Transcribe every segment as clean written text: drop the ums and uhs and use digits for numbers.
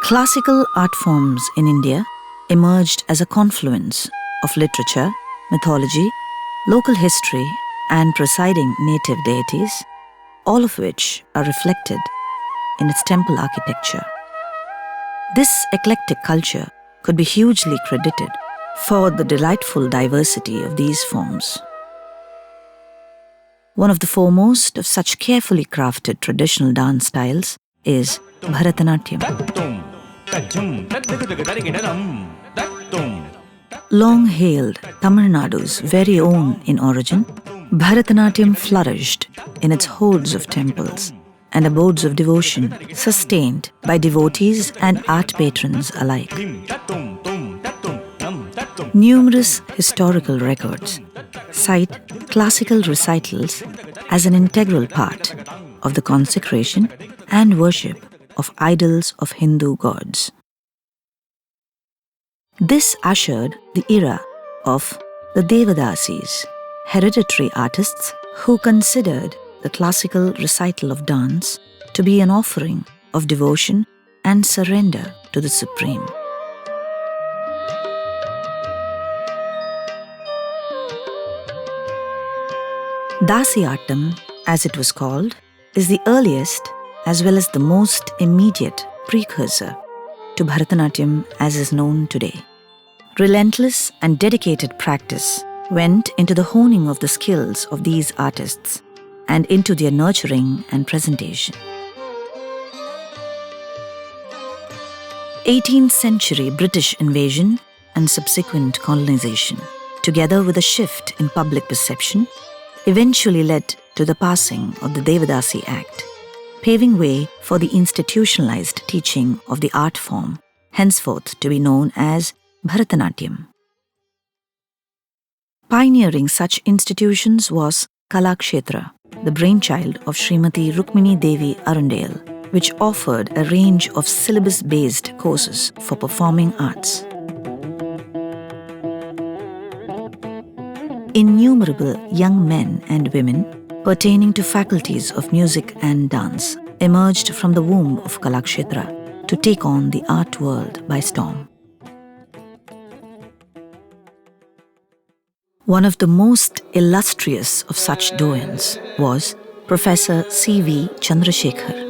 Classical art forms in India emerged as a confluence of literature, mythology, local history, and presiding native deities, all of which are reflected in its temple architecture. This eclectic culture could be hugely credited for the delightful diversity of these forms. One of the foremost of such carefully crafted traditional dance styles is Bharatanatyam. Long-hailed Tamil Nadu's very own in origin, Bharatanatyam flourished in its hordes of temples and abodes of devotion sustained by devotees and art patrons alike. Numerous historical records cite classical recitals as an integral part of the consecration and worship of idols of Hindu gods. This ushered the era of the Devadasis, hereditary artists who considered the classical recital of dance to be an offering of devotion and surrender to the Supreme. Dasiyattam, as it was called, is the earliest as well as the most immediate precursor to Bharatanatyam as is known today. Relentless and dedicated practice went into the honing of the skills of these artists and into their nurturing and presentation. 18th century British invasion and subsequent colonization, together with a shift in public perception, eventually led to the passing of the Devadasi Act, paving way for the institutionalized teaching of the art form, henceforth to be known as Bharatanatyam. Pioneering such institutions was Kalakshetra, the brainchild of Srimati Rukmini Devi Arundale, which offered a range of syllabus-based courses for performing arts. Innumerable young men and women pertaining to faculties of music and dance emerged from the womb of Kalakshetra to take on the art world by storm. One of the most illustrious of such doyens was Prof.C.V. Chandrasekhar.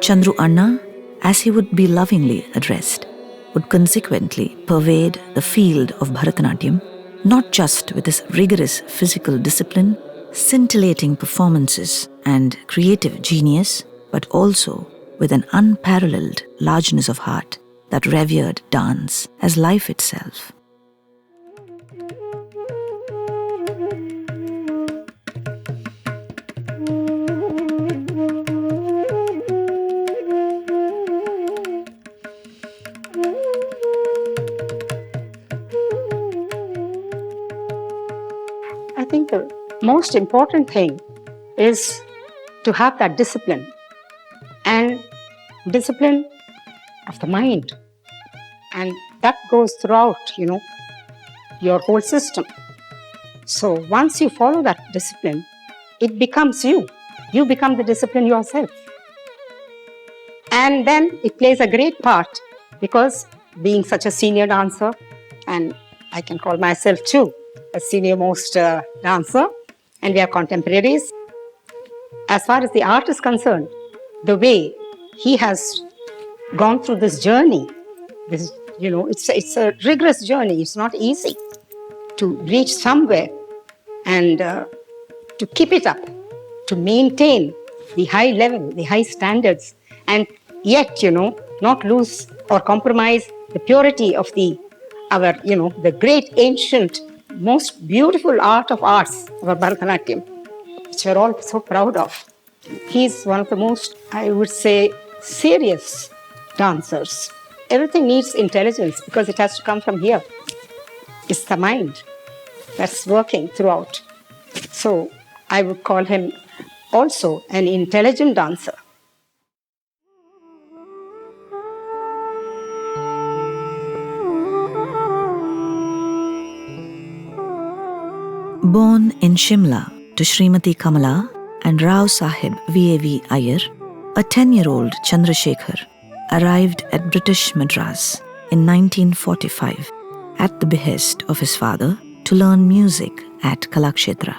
Chandru Anna, as he would be lovingly addressed, would consequently pervade the field of Bharatanatyam, not just with his rigorous physical discipline, scintillating performances, and creative genius, but also with an unparalleled largeness of heart that revered dance as life itself. I think the most important thing is to have that discipline, and discipline of the mind, and that goes throughout, your whole system. So once you follow that discipline, it becomes you. You become the discipline yourself. And then it plays a great part because being such a senior dancer, and I can call myself too a senior most dancer, and we are contemporaries. As far as the art is concerned, the way he has gone through this journey, it's a rigorous journey. It's not easy to reach somewhere and to keep it up, to maintain the high level, the high standards, and yet, not lose or compromise the purity of the great ancient, most beautiful art of arts, our Bharatanatyam, which we're all so proud of. He's one of the most, I would say, serious dancers. Everything needs intelligence because it has to come from here. It's the mind that's working throughout. So I would call him also an intelligent dancer. Born in Shimla to Srimati Kamala and Rao Sahib V.A.V. Iyer, a 10-year-old Chandrasekhar arrived at British Madras in 1945 at the behest of his father to learn music at Kalakshetra.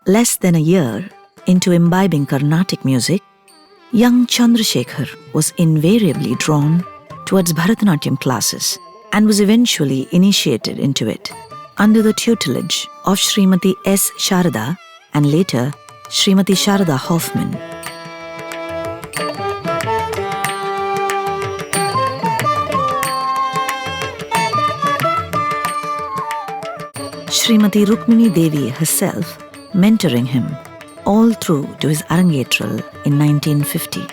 Less than a year into imbibing Carnatic music, young Chandrasekhar was invariably drawn towards Bharatanatyam classes and was eventually initiated into it under the tutelage of Srimati S. Sharada and later Srimati Sharada Hoffman. Srimati Rukmini Devi herself mentoring him all through to his Arangetral in 1950.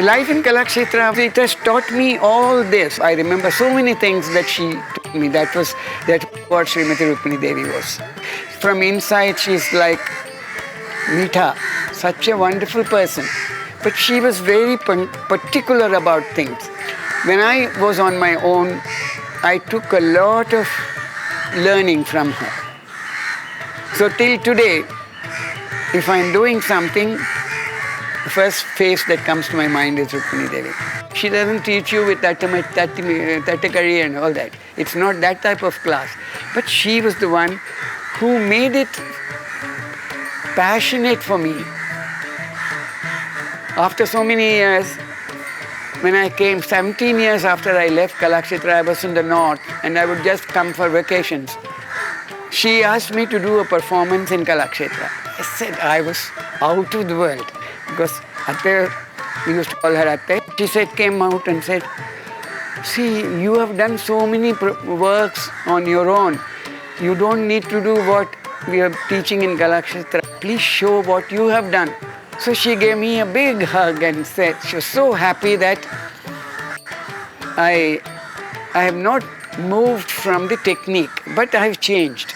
Life in Kalakshetra, it has taught me all this. I remember so many things that she taught me. That what Srimati Rukmini Devi was. From inside, she's like Meetha, such a wonderful person. But she was very particular about things. When I was on my own, I took a lot of learning from her. So till today, if I'm doing something, the first face that comes to my mind is Rukmini Devi. She doesn't teach you with Tattakari and all that. It's not that type of class. But she was the one who made it passionate for me. After so many years, when I came 17 years after I left Kalakshetra, I was in the north and I would just come for vacations. She asked me to do a performance in Kalakshetra. I said I was out of the world because Atte, we used to call her Atte. She came out and said, see, you have done so many works on your own. You don't need to do what we are teaching in Kalakshetra. Please show what you have done. So she gave me a big hug and said she was so happy that I have not moved from the technique, but I have changed.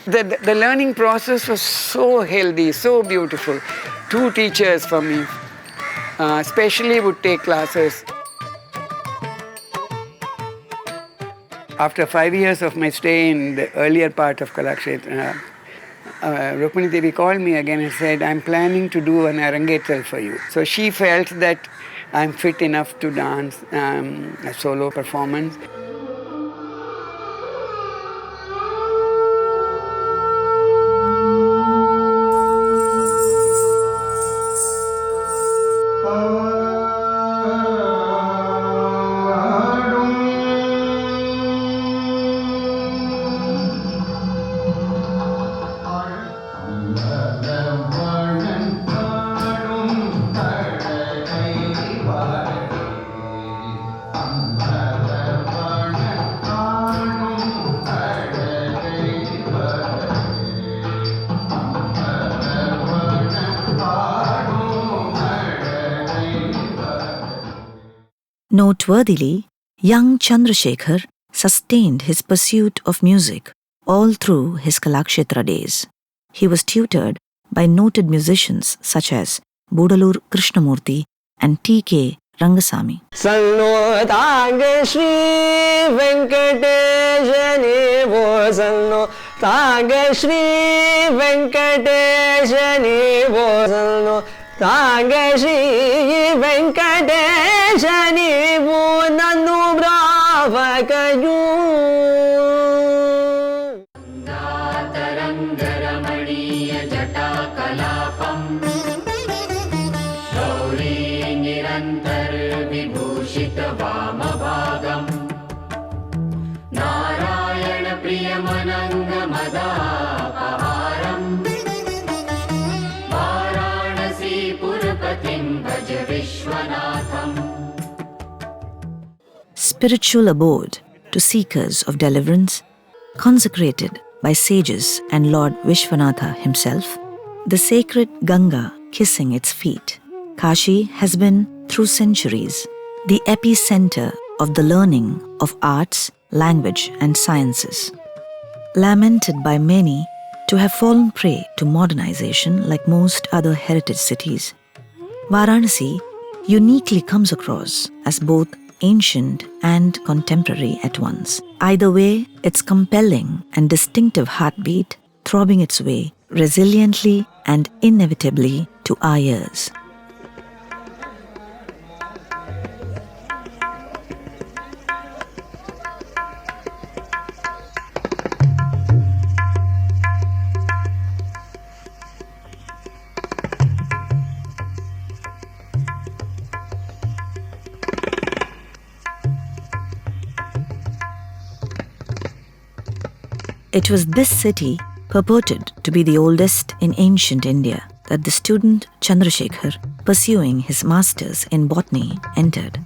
The learning process was so healthy, so beautiful. 2 teachers for me, especially would take classes. After 5 years of my stay in the earlier part of Kalakshetra, Rukmini Devi called me again and said, I'm planning to do an Arangetral for you. So she felt that I'm fit enough to dance a solo performance. Noteworthily, young Chandrasekhar sustained his pursuit of music all through his Kalakshetra days. He was tutored by noted musicians such as Budalur Krishnamurti and T.K. Rangasamy. Sallo Tanga Shri Venkateshani Vo Sallo Tanga Shri Venkateshani Vo Sallo Tanga Shri Venkateshani Vo Nanu Brava Kayu Tarangaramaniya Jata Kalapam Gauri Nirantar Vibhushita Vamabhagam Narayana Priyamananga Madapaharam Varanasi Purapatim Bhaj Vishwanatham. Spiritual abode to seekers of deliverance, consecrated by sages and Lord Vishwanatha himself, the sacred Ganga kissing its feet, Kashi has been, through centuries, the epicenter of the learning of arts, language and sciences. Lamented by many to have fallen prey to modernization like most other heritage cities, Varanasi uniquely comes across as both ancient and contemporary at once. Either way, its compelling and distinctive heartbeat throbbing its way resiliently and inevitably to our ears. It was this city, purported to be the oldest in ancient India, that the student Chandrasekhar, pursuing his masters in botany, entered.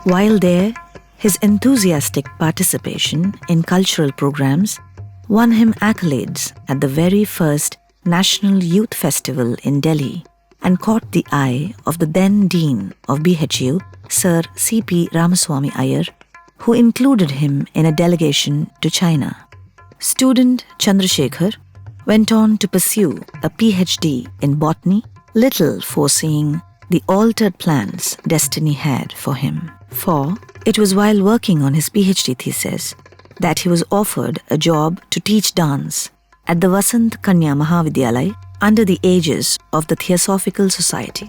While there, his enthusiastic participation in cultural programs won him accolades at the very first National Youth Festival in Delhi and caught the eye of the then Dean of BHU, Sir C.P. Ramaswamy Iyer, who included him in a delegation to China. Student Chandrasekhar went on to pursue a PhD in botany, little foreseeing the altered plans destiny had for him. For it was while working on his PhD thesis that he was offered a job to teach dance at the Vasant Kanya Mahavidyalaya under the aegis of the Theosophical Society.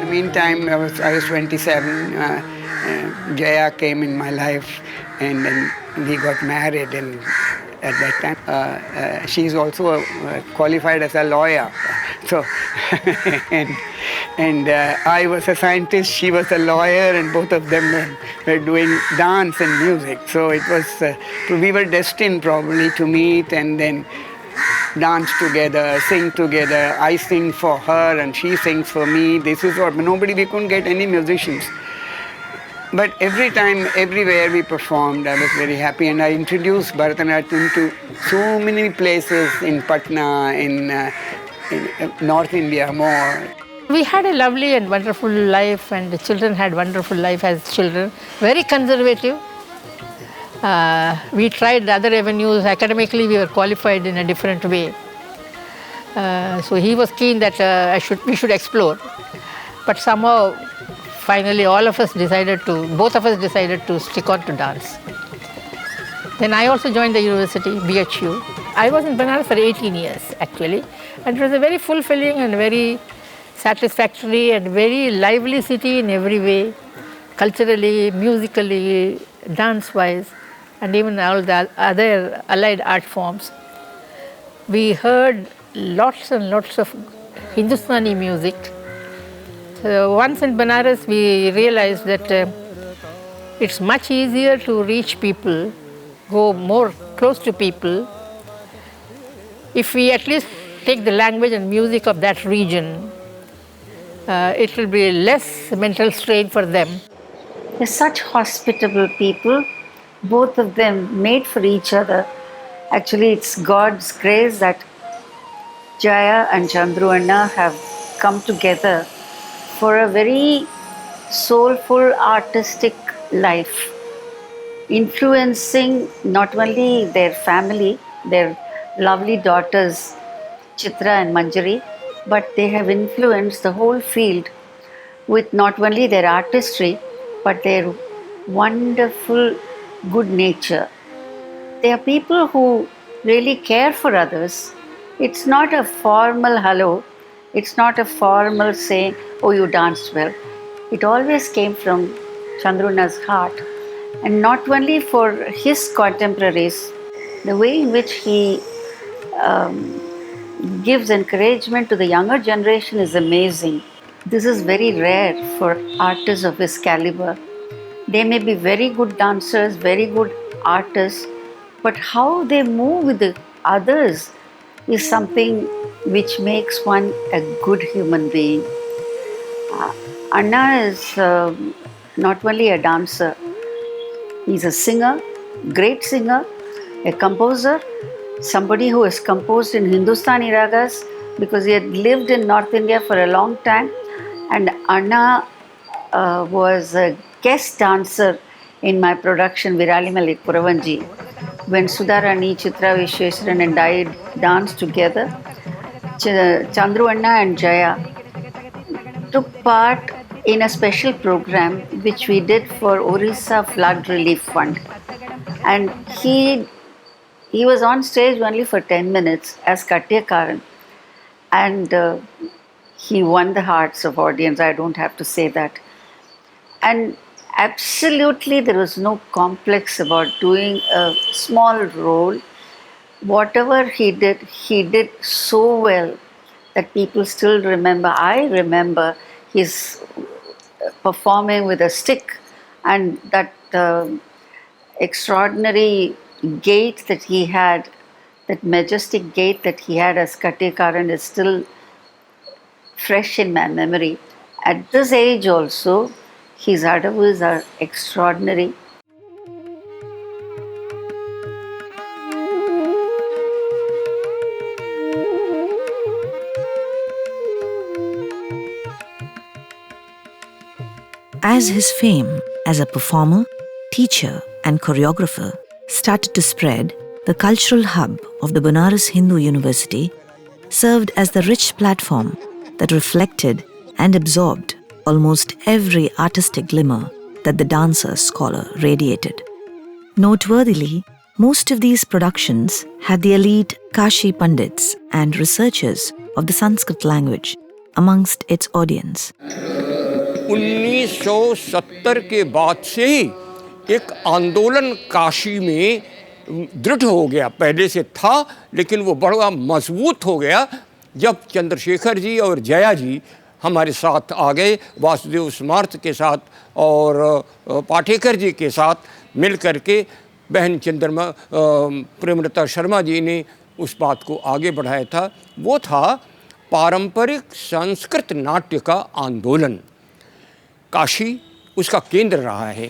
Meantime, I was 27. Jaya came in my life, and then we got married. And at that time, she's also qualified as a lawyer. So, and I was a scientist. She was a lawyer, and both of them were doing dance and music. So it was we were destined probably to meet and then dance together, sing together. I sing for her and she sings for me. This is what we couldn't get any musicians. But every time, everywhere we performed, I was very happy, and I introduced Bharatanatyam to so many places in Patna, in North India more. We had a lovely and wonderful life, and the children had wonderful life as children. Very conservative. We tried other avenues. Academically, we were qualified in a different way. So he was keen that we should explore. But somehow, finally, both of us decided to stick on to dance. Then I also joined the university, BHU. I was in Banaras for 18 years, actually. And it was a very fulfilling and very satisfactory and very lively city in every way, culturally, musically, dance-wise, and even all the other allied art forms. We heard lots and lots of Hindustani music. So once in Banaras, we realized that it's much easier to reach people, go more close to people, if we at least take the language and music of that region. It will be less mental strain for them. They're such hospitable people, both of them made for each other. Actually, it's God's grace that Jaya and Chandru Anna have come together for a very soulful, artistic life, influencing not only their family, their lovely daughters, Chitra and Manjari, but they have influenced the whole field with not only their artistry, but their wonderful good nature. They are people who really care for others. It's not a formal hello, it's not a formal saying, oh, you danced well. It always came from Chandruna's heart. And not only for his contemporaries, the way in which he gives encouragement to the younger generation is amazing. This is very rare for artists of his caliber. They may be very good dancers, very good artists, but how they move with the others is something which makes one a good human being. Anna is not only a dancer, he's a singer, great singer, a composer, somebody who has composed in Hindustani ragas because he had lived in North India for a long time. And Anna was a guest dancer in my production Virali Malik Puravanji when Sudharani, Chitra Vishweswaran and I danced together. Chandru Anna and Jaya took part in a special program which we did for Orissa Flood Relief Fund. And he was on stage only for 10 minutes as Katyakaran. And he won the hearts of audience. I don't have to say that. And absolutely there was no complex about doing a small role. Whatever he did so well that people still remember. I remember his performing with a stick and that extraordinary gait that he had, that majestic gait that he had as Katyakaran is still fresh in my memory. At this age also, his adavus are extraordinary. As his fame as a performer, teacher, and choreographer started to spread, the cultural hub of the Banaras Hindu University served as the rich platform that reflected and absorbed almost every artistic glimmer that the dancer scholar radiated. Noteworthily, most of these productions had the elite Kashi Pandits and researchers of the Sanskrit language amongst its audience. 1970 के बाद से ही एक आंदोलन काशी में दृढ़ हो गया। पहले से था लेकिन वो बड़ा मजबूत हो गया जब चंद्रशेखर जी और जया जी हमारे साथ आ गए, वासुदेव स्मार्थ के साथ और पाटेकर जी के साथ मिल करके बहन चंद्रमा प्रेमलता शर्मा जी ने उस बात को आगे बढ़ाया था। वो था पारंपरिक संस्कृत नाट्य का आंदोलन। काशी उसका केंद्र रहा है।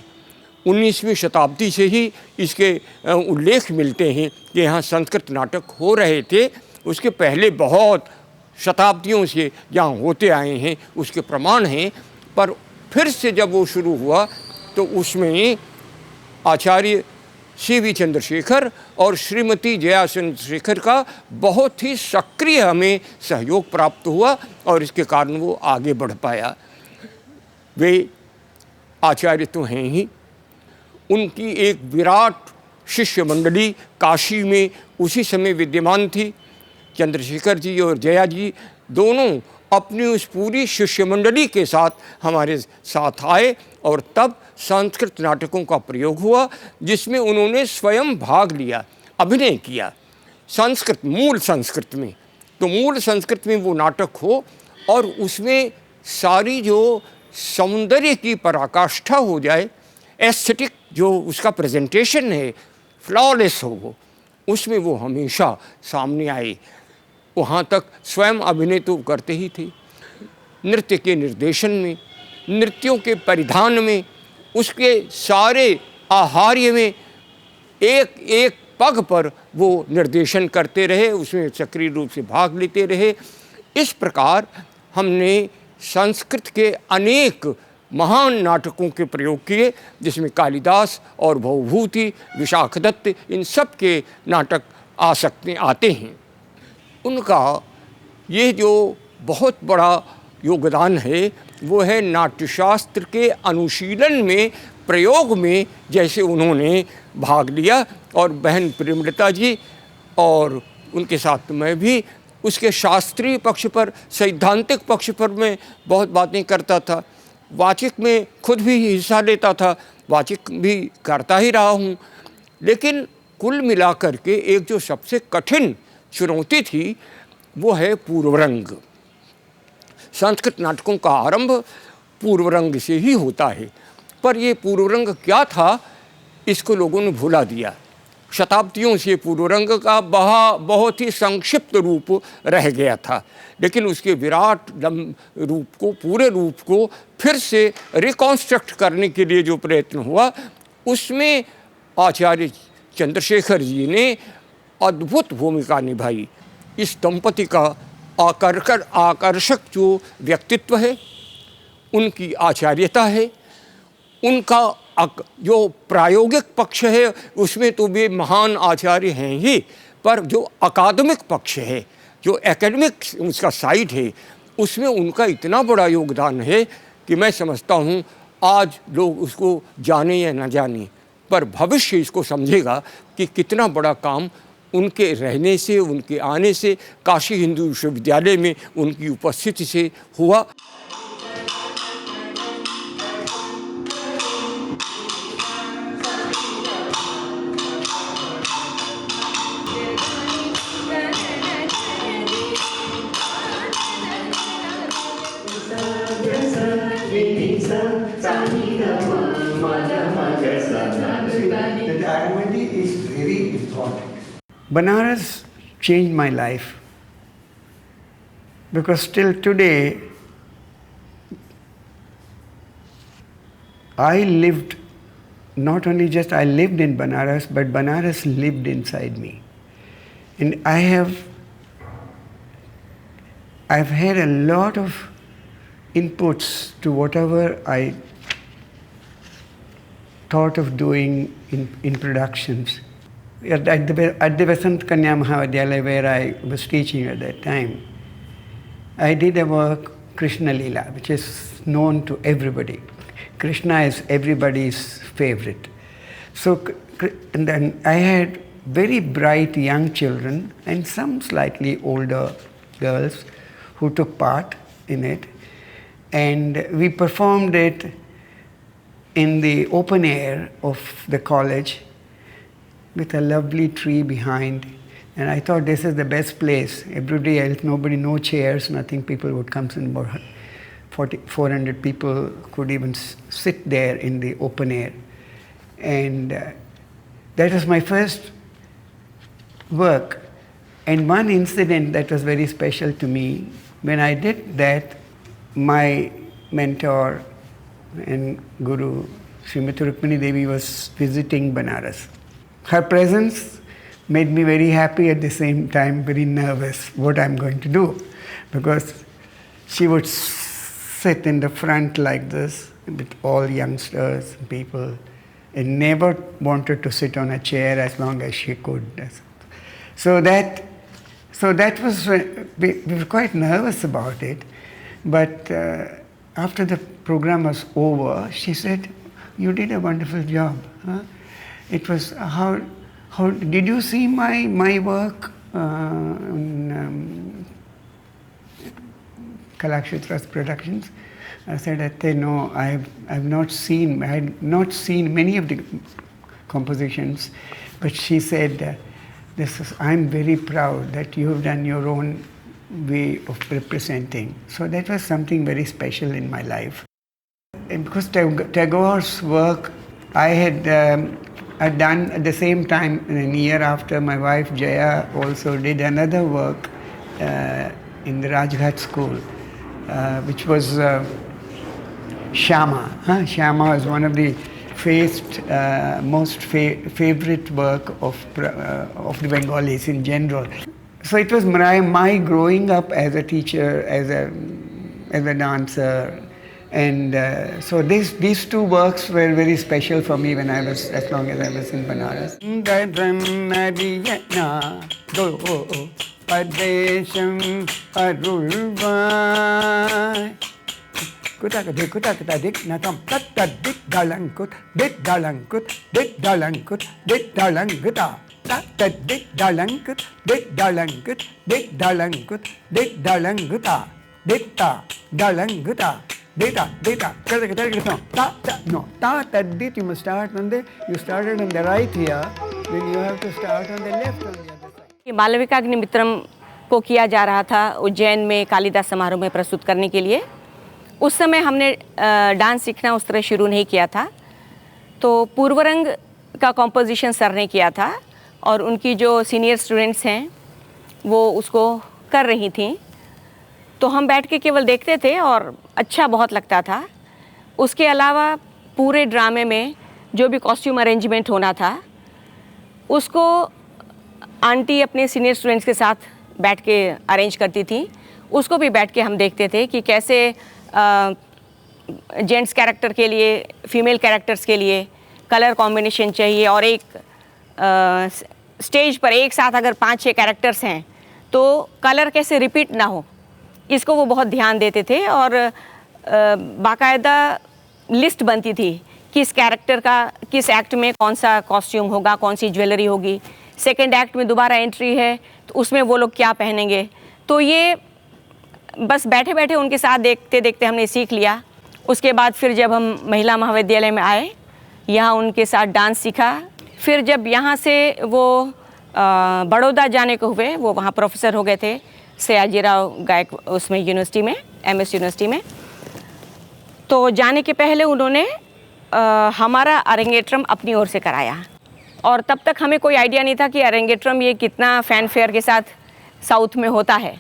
19वीं शताब्दी से ही इसके उल्लेख मिलते हैं कि यहाँ संस्कृत नाटक हो रहे थे। उसके पहले बहुत शताब्दियों से यहाँ होते आए हैं, उसके प्रमाण हैं। पर फिर से जब वो शुरू हुआ तो उसमें आचार्य C.V. चंद्रशेखर और श्रीमती जया चंद्रशेखर का बहुत ही सक्रिय हमें सहयोग प्राप्त हुआ और इसके कारण वो आगे बढ़ पाया। वे आचार्य तो हैं ही, उनकी एक विराट शिष्य मंडली काशी में उसी समय विद्यमान थी। चंद्रशेखर जी और जया जी दोनों अपनी उस पूरी शिष्य मंडली के साथ हमारे साथ आए और तब संस्कृत नाटकों का प्रयोग हुआ जिसमें उन्होंने स्वयं भाग लिया, अभिनय किया संस्कृत, मूल संस्कृत में। तो मूल संस्कृत में वो नाटक हो और उसमें सारी जो सौंदर्य की पराकाष्ठा हो जाए, एस्थेटिक जो उसका प्रेजेंटेशन है फ्लॉलेस हो, वो उसमें वो हमेशा सामने आए। वहाँ तक स्वयं अभिनय तो करते ही थे, नृत्य के निर्देशन में, नृत्यों के परिधान में, उसके सारे आहार्य में, एक एक पग पर वो निर्देशन करते रहे, उसमें सक्रिय रूप से भाग लेते रहे। इस प्रकार हमने संस्कृत के अनेक महान नाटकों के प्रयोग किए जिसमें कालिदास और भवभूति, विशाखदत्त, इन सब के नाटक आते हैं। उनका ये जो बहुत बड़ा योगदान है वो है नाट्यशास्त्र के अनुशीलन में, प्रयोग में, जैसे उन्होंने भाग लिया। और बहन प्रेमलता जी और उनके साथ मैं भी उसके शास्त्रीय पक्ष पर, सैद्धांतिक पक्ष पर मैं बहुत बातें करता था। वाचिक में खुद भी हिस्सा लेता था, वाचिक भी करता ही रहा हूँ। लेकिन कुल मिलाकर के एक जो सबसे कठिन चुनौती थी वो है पूर्वरंग। संस्कृत नाटकों का आरंभ पूर्वरंग से ही होता है। पर ये पूर्वरंग क्या था, इसको लोगों ने भुला दिया। शताब्दियों से पूर्वरंग का बहुत ही संक्षिप्त रूप रह गया था, लेकिन उसके विराट रूप को, पूरे रूप को फिर से रिकॉन्स्ट्रक्ट करने के लिए जो प्रयत्न हुआ, उसमें आचार्य चंद्रशेखर जी ने अद्भुत भूमिका निभाई। इस दंपति का आकर्षक जो व्यक्तित्व है, उनकी आचार्यता है, उनका जो प्रायोगिक पक्ष है उसमें तो वे महान आचार्य हैं ही, पर जो अकादमिक पक्ष है, जो एकेडमिक उसका साइड है, उसमें उनका इतना बड़ा योगदान है कि मैं समझता हूँ आज लोग उसको जाने या न जाने, पर भविष्य इसको समझेगा कि कितना बड़ा काम उनके रहने से, उनके आने से, काशी हिंदू विश्वविद्यालय में उनकी उपस्थिति से हुआ। Banaras changed my life, because till today I lived, not only just I lived in Banaras, but Banaras lived inside me. And I've had a lot of inputs to whatever I thought of doing in productions. At the Vasant Kanya Mahavidyalaya, where I was teaching at that time, I did a work, Krishna Leela, which is known to everybody. Krishna is everybody's favorite. So, and then I had very bright young children and some slightly older girls who took part in it. And we performed it in the open air of the college with a lovely tree behind. And I thought this is the best place. Everybody else, nobody, no chairs, nothing. People would come in, about 400 people could even sit there in the open air. And that was my first work. And one incident that was very special to me, when I did that, my mentor and guru, Srimati Rukmini Devi, was visiting Banaras. Her presence made me very happy, at the same time very nervous what I'm going to do, because she would sit in the front like this with all youngsters and people, and never wanted to sit on a chair as long as she could. So that was, we were quite nervous about it, but after the program was over, she said, "You did a wonderful job. Huh? It was, how did you see my work in Kalakshetra's productions?" I said, "No, I had not seen many of the compositions," but she said, "I'm very proud that you have done your own way of representing." So that was something very special in my life. And because Tagore's work I had done at the same time, a year after, my wife Jaya also did another work in the Rajghat school, which was Shyama. Shyama was one of the most favorite work of the Bengalis in general. So it was my growing up as a teacher, as a dancer, and so these two works were very special for me when as long as I was in Banaras. No, ta-ta-dit, you started on the right here, then you have to start on the left on the other side. ఈ బాలవికాగ్ని మిత్రం को किया जा रहा था उज्जैन में कालिदास समारोह में प्रस्तुत करने के लिए। उस समय हमने डांस सीखना उस तरह शुरू नहीं किया था, तो पूर्वरंग का कॉम्पोजिशन सर ने किया था और उनकी जो सीनियर स्टूडेंट्स हैं वो उसको कर रही थी, तो हम बैठ के केवल देखते थे और अच्छा बहुत लगता था। उसके अलावा पूरे ड्रामे में जो भी कॉस्ट्यूम अरेंजमेंट होना था उसको आंटी अपने सीनियर स्टूडेंट्स के साथ बैठ के अरेंज करती थी। उसको भी बैठ के हम देखते थे कि कैसे जेंट्स कैरेक्टर के लिए, फीमेल कैरेक्टर्स के लिए कलर कॉम्बिनेशन चाहिए और एक स्टेज पर एक साथ अगर 5-6 कैरेक्टर्स हैं तो कलर कैसे रिपीट ना हो, इसको वो बहुत ध्यान देते थे। और बाकायदा लिस्ट बनती थी किस कैरेक्टर का किस एक्ट में कौन सा कॉस्ट्यूम होगा, कौन सी ज्वेलरी होगी, सेकेंड एक्ट में दोबारा एंट्री है तो उसमें वो लोग क्या पहनेंगे। तो ये बस बैठे बैठे उनके साथ देखते देखते हमने सीख लिया। उसके बाद फिर जब हम महिला महाविद्यालय में आए, यहाँ उनके साथ डांस सीखा। फिर जब यहाँ से वो बड़ौदा जाने को हुए, वो वहाँ प्रोफेसर हो गए थे सयाजीराव गायक उसमें यूनिवर्सिटी में, MS यूनिवर्सिटी में। तो जाने के पहले उन्होंने हमारा अरेंगेट्रम अपनी ओर से कराया और तब तक हमें कोई आइडिया नहीं था कि अरेंगेट्रम ये कितना फैन फेयर के साथ साउथ में होता है।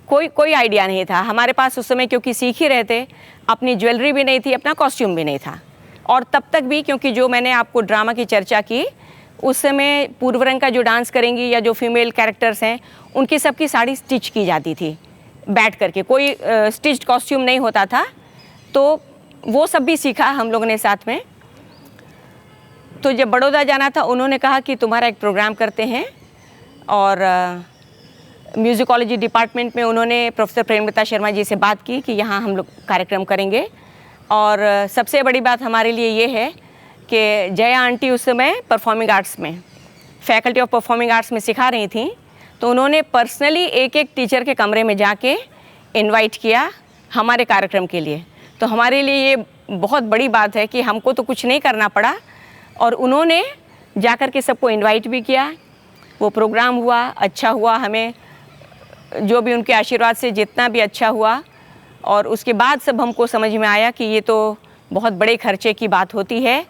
कोई आइडिया नहीं था हमारे पास उस समय, क्योंकि सीख ही रहे थे, अपनी ज्वेलरी भी नहीं थी, अपना कॉस्ट्यूम भी नहीं था। और तब तक भी क्योंकि जो मैंने आपको ड्रामा की चर्चा की, उस समय पूर्वरंग का जो डांस करेंगी या जो फीमेल कैरेक्टर्स हैं उनकी सबकी साड़ी स्टिच की जाती थी बैठ करके, कोई स्टिच्ड कॉस्ट्यूम नहीं होता था। तो वो सब भी सीखा हम लोगों ने साथ में। तो जब बड़ौदा जाना था उन्होंने कहा कि तुम्हारा एक प्रोग्राम करते हैं, और म्यूज़िकोलॉजी डिपार्टमेंट में उन्होंने प्रोफेसर प्रेमलता शर्मा जी से बात की कि यहाँ हम लोग कार्यक्रम करेंगे। और सबसे बड़ी बात हमारे लिए ये है कि जया आंटी उस समय परफॉर्मिंग आर्ट्स में, फैकल्टी ऑफ परफॉर्मिंग आर्ट्स में सिखा रही थी, तो उन्होंने पर्सनली एक एक टीचर के कमरे में जाके इनवाइट किया हमारे कार्यक्रम के लिए। तो हमारे लिए ये बहुत बड़ी बात है कि हमको तो कुछ नहीं करना पड़ा और उन्होंने जाकर के सबको इनवाइट भी किया। वो प्रोग्राम हुआ, अच्छा हुआ, हमें जो भी उनके आशीर्वाद से जितना भी अच्छा हुआ। और उसके बाद सब हमको समझ में आया कि ये तो बहुत बड़े खर्चे की बात होती है।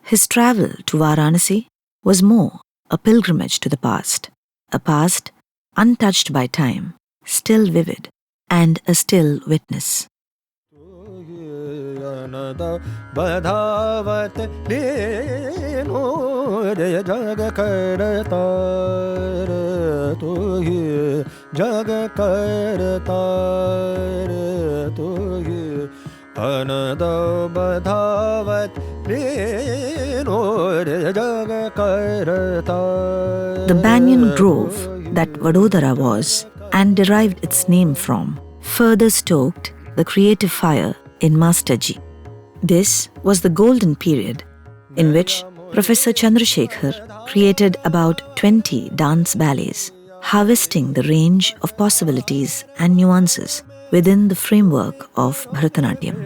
His travel to Varanasi was more a pilgrimage to the past, a past untouched by time, still vivid, and a still witness. बधावत दीनो रे जग करता रे तू ही जग करता रे तू ही अनद बधावत दीनो रे जग करता। The banyan grove that Vadodara was and derived its name from further stoked the creative fire in Master Ji. This was the golden period in which Professor Chandrasekhar created about 20 dance ballets, harvesting the range of possibilities and nuances within the framework of Bharatanatyam.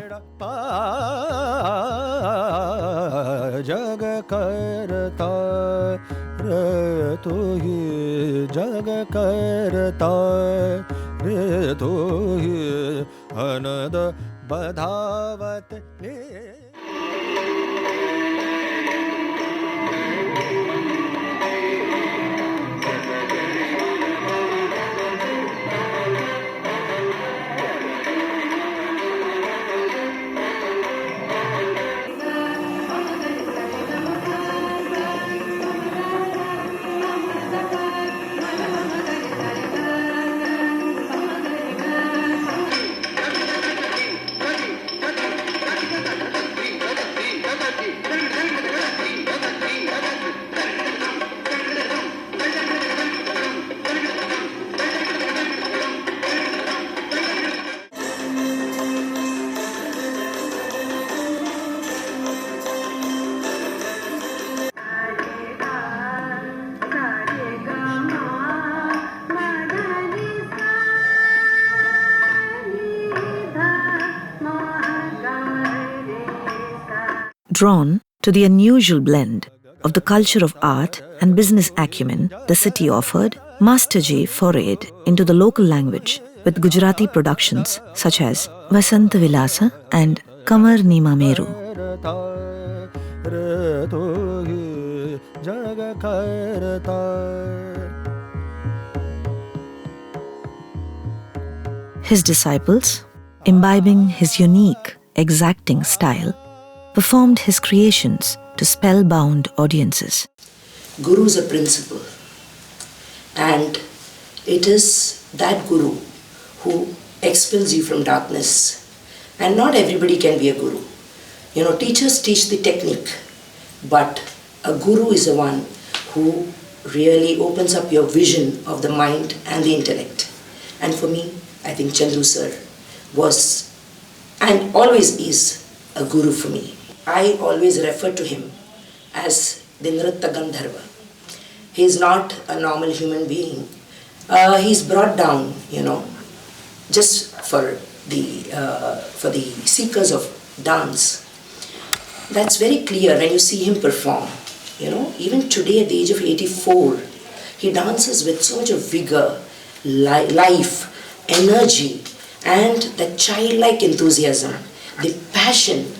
जग करता रे तू ही जग करता रे तू ही अनद बधावत ने। Drawn to the unusual blend of the culture of art and business acumen the city offered, Masterji forayed into the local language with Gujarati productions such as Vasanta Vilasa and Kamar Nima Meru. His disciples, imbibing his unique, exacting style, performed his creations to spellbound audiences. Guru is a principle, and it is that Guru who expels you from darkness. And not everybody can be a Guru. You know, teachers teach the technique, but a Guru is the one who really opens up your vision of the mind and the intellect. And for me, I think Chandru sir was and always is a Guru for me. I always refer to him as the Nrithya Gandharva. He is not a normal human being. He's brought down, you know, just for the seekers of dance. That's very clear when you see him perform. You know, even today at the age of 84, he dances with so much of vigor, life, energy, and that childlike enthusiasm, the passion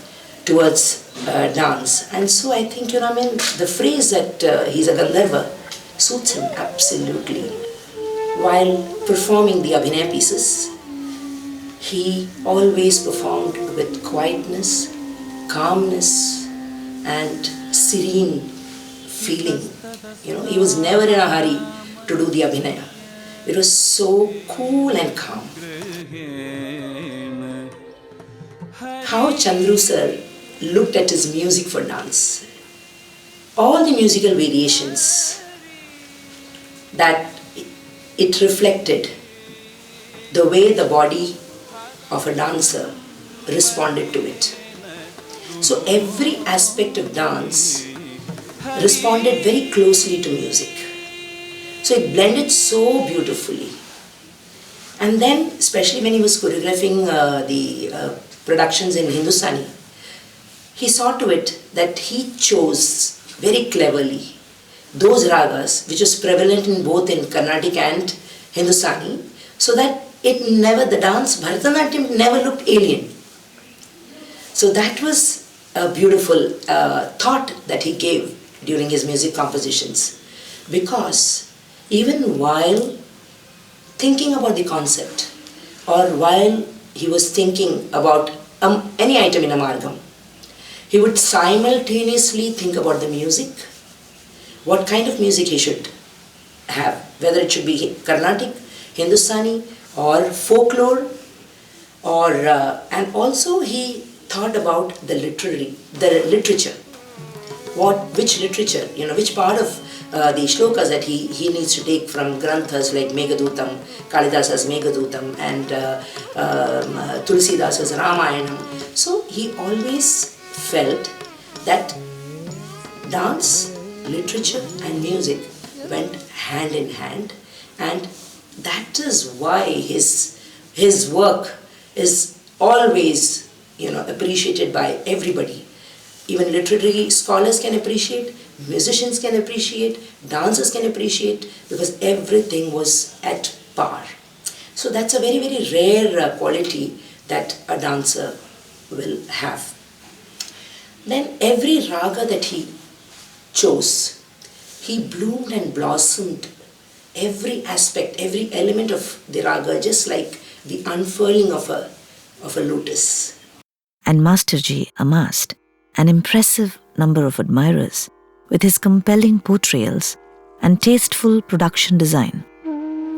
towards dance. And so I think, you know, I mean, the phrase that he's a Gandharva suits him absolutely. While performing the Abhinaya pieces, he always performed with quietness, calmness, and serene feeling. You know, he was never in a hurry to do the Abhinaya. It was so cool and calm. How Chandru sir looked at his music for dance. All the musical variations, that it reflected the way the body of a dancer responded to it. So every aspect of dance responded very closely to music. So it blended so beautifully. And then, especially when he was choreographing the productions in Hindustani, he saw to it that he chose very cleverly those ragas which was prevalent in both in Carnatic and Hindustani, so that it never, the dance, Bharatanatyam never looked alien. So that was a beautiful thought that he gave during his music compositions, because even while thinking about the concept, or while he was thinking about any item in a margam, he would simultaneously think about the music, what kind of music he should have, whether it should be Carnatic, Hindustani, or folklore, or and also he thought about the literature. Which literature, you know, which part of the shlokas that he needs to take from granthas like Meghadutam, Kalidasa's Meghadutam, and Tulsidasa's Ramayanam. So he always felt that dance, literature and music went hand in hand, and that is why his work is always, you know, appreciated by everybody. Even literary scholars can appreciate, musicians can appreciate, dancers can appreciate, because everything was at par. So that's a very, very rare quality that a dancer will have. Then every raga that he chose, he bloomed and blossomed every aspect, every element of the raga, just like the unfurling of a lotus. And Masterji amassed an impressive number of admirers with his compelling portrayals and tasteful production design,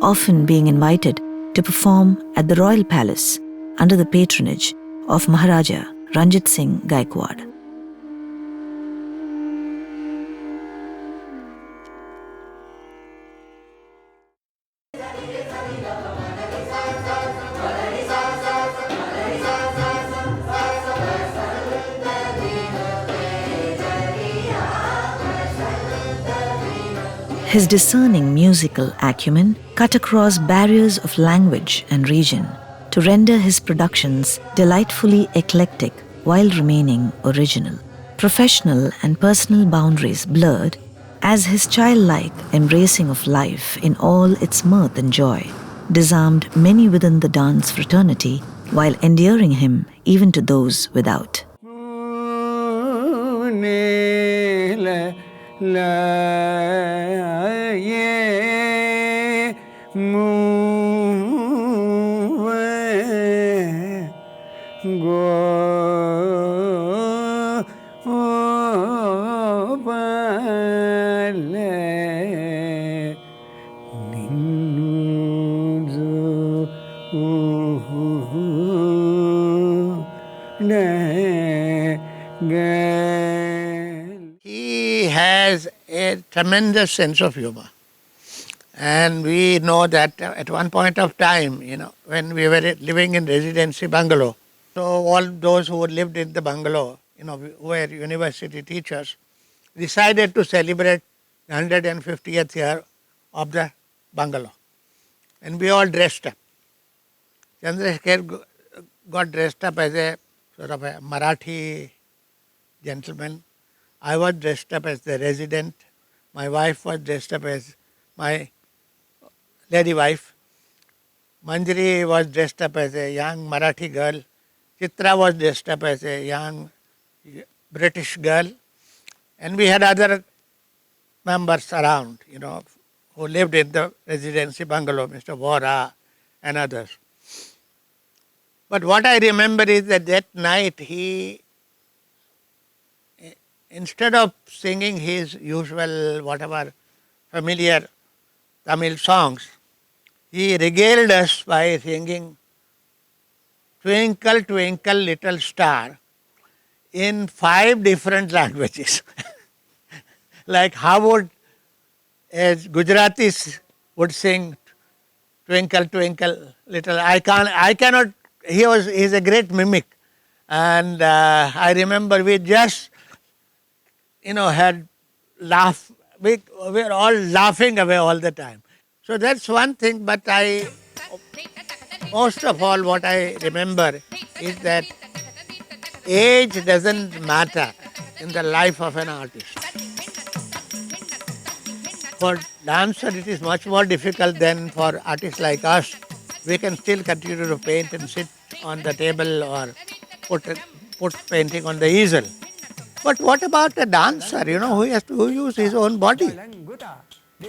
often being invited to perform at the Royal Palace under the patronage of Maharaja Ranjit Singh Gaikwad. His discerning musical acumen cut across barriers of language and region to render his productions delightfully eclectic while remaining original. Professional and personal boundaries blurred, as his childlike embracing of life in all its mirth and joy disarmed many within the dance fraternity while endearing him even to those without. He has a tremendous sense of humor. And we know that at one point of time, when we were living in residency bungalow, so all those who lived in the bungalow, who were university teachers, decided to celebrate the 150th year of the bungalow. And we all dressed up. Chandrasekhar got dressed up as a sort of a Marathi gentleman. I was dressed up as the resident. My wife was dressed up as my lady wife. Manjari was dressed up as a young Marathi girl. Chitra was dressed up as a young British girl. And we had other members around, who lived in the residency bungalow, Mr. Vora and others. But what I remember is that night he, instead of singing his usual whatever familiar Tamil songs, he regaled us by singing Twinkle, Twinkle, Little Star in 5 different languages. Like how would as Gujaratis would sing Twinkle, Twinkle, Little. I cannot, he's a great mimic. And I remember we just, had laugh. We were all laughing away all the time. So that's one thing, but most of all what I remember is that age doesn't matter in the life of an artist. For dancer it is much more difficult than for artists like us. We can still continue to paint and sit on the table or put painting on the easel. But what about a dancer, who uses his own body?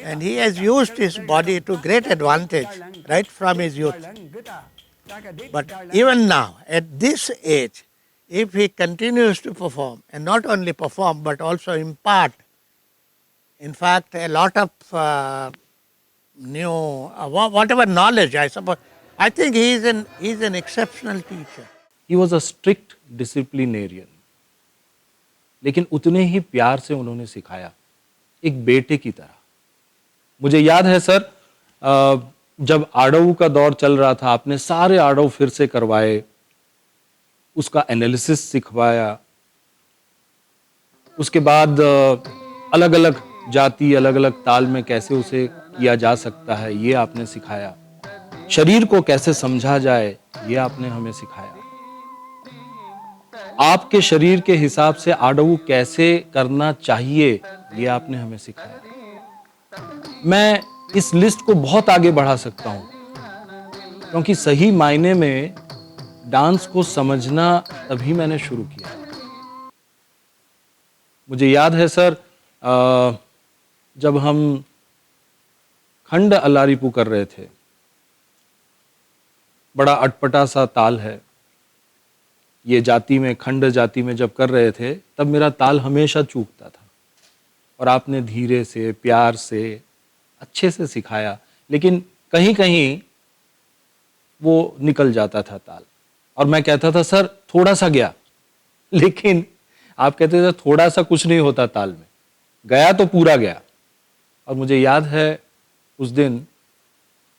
And he has used his body to great advantage right from his youth. But even now, at this age, if he continues to perform, and not only perform but also impart, in fact, a lot of new, whatever knowledge, I suppose, I think he's an exceptional teacher. He was a strict disciplinarian. लेकिन उतने ही प्यार से उन्होंने सिखाया, एक बेटे की तरह। मुझे याद है सर, जब आड़व का दौर चल रहा था, आपने सारे आड़व फिर से करवाए, उसका एनालिसिस सिखवाया, उसके बाद अलग अलग जाति, अलग अलग ताल में कैसे उसे किया जा सकता है, ये आपने सिखाया। शरीर को कैसे समझा जाए, ये आपने हमें सिखाया। आपके शरीर के हिसाब से आड़व कैसे करना चाहिए, ये आपने हमें सिखाया। मैं इस लिस्ट को बहुत आगे बढ़ा सकता हूं, क्योंकि सही मायने में डांस को समझना तभी मैंने शुरू किया। मुझे याद है सर, जब हम खंड अल्लारिपू कर रहे थे, बड़ा अटपटा सा ताल है, ये जाति में, खंड जाति में जब कर रहे थे, तब मेरा ताल हमेशा चूकता था, और आपने धीरे से, प्यार से, अच्छे से सिखाया, लेकिन कहीं कहीं वो निकल जाता था ताल, और मैं कहता था सर थोड़ा सा गया, लेकिन आप कहते थे थोड़ा सा कुछ नहीं होता ताल में, गया तो पूरा गया। और मुझे याद है उस दिन